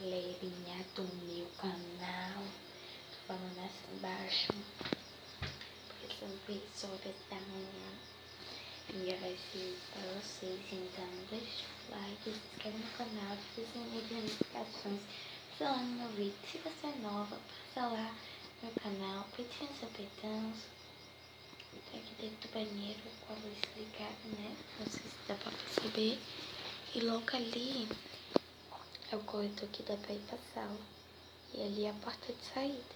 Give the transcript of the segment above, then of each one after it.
galerinha do meu canal, falando assim embaixo, porque são vídeos horas da manhã e agradecer para vocês. Então deixa o like, se inscreve no canal, ativa as notificações, falando no vídeo. Se você é nova, passa lá no canal, Petinhos Sapetãos. Tô aqui dentro do banheiro com a luz ligada, né? Não sei se dá pra perceber. E logo ali é o corredor que dá pra ir pra sala. E ali é a porta de saída.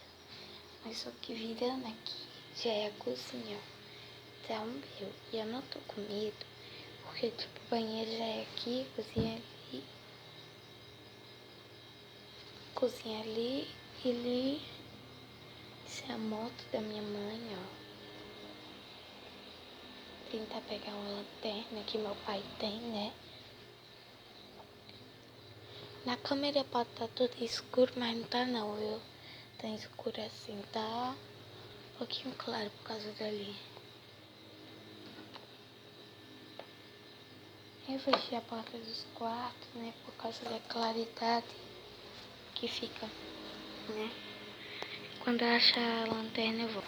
Mas só que virando aqui já é a cozinha, ó. Tá um meu. E eu não tô com medo, porque tipo, o banheiro já é aqui, cozinha ali e ali. Isso é a moto da minha mãe, ó. Tentar pegar uma lanterna que meu pai tem, né? Na câmera pode estar tudo escuro, mas não tá não, viu? Tá escuro assim, tá um pouquinho claro por causa dali. Eu fechei a porta dos quartos, né? Por causa da claridade que fica, né? Quando eu achar a lanterna eu vou.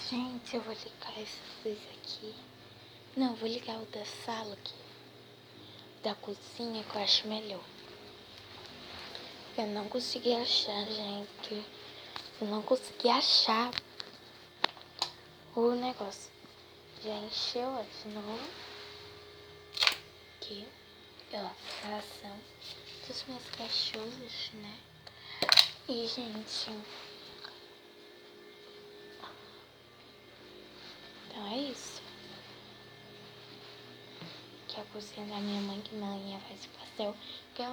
Gente, eu vou ligar essa luz aqui. Não, eu vou ligar o da sala aqui. Da cozinha que eu acho melhor. Eu não consegui achar, gente. Eu não consegui achar o negócio. Já encheu, ó, de novo. Aqui, ó, a ração dos meus cachorros, né? E, gente, então é isso. Que é a cozinha da minha mãe, que minha mãe faz pastel. Que é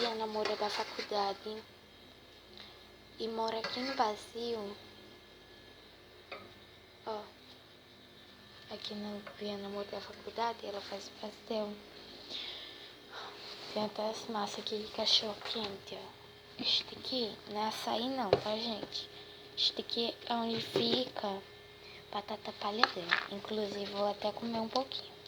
a namora da faculdade. E mora aqui no Brasil. Ó. Aqui no Viana Mora da faculdade, ela faz pastel. Tem até as massas aqui de cachorro quente, ó. Este aqui não é açaí não, tá, gente? Este aqui é onde fica batata palha dela. Inclusive, vou até comer um pouquinho.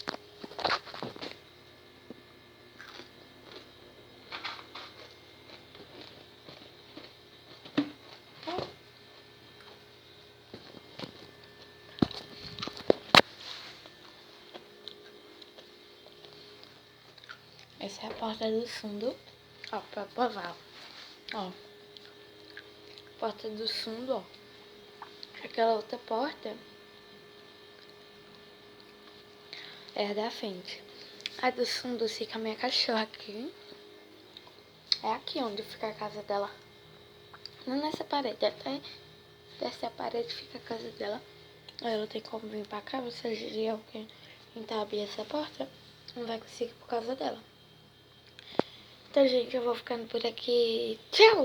Essa é a porta do fundo. Ó, pra provar, ó. Porta do fundo, ó. Aquela outra porta é a da frente. A do fundo fica a minha cachorra aqui. É aqui onde fica a casa dela. Não nessa parede, até dessa parede fica a casa dela. Aí ela tem como vir pra cá, você diria alguém tentar abrir essa porta, não vai conseguir por causa dela. Então, gente, eu vou ficando por aqui. Tchau!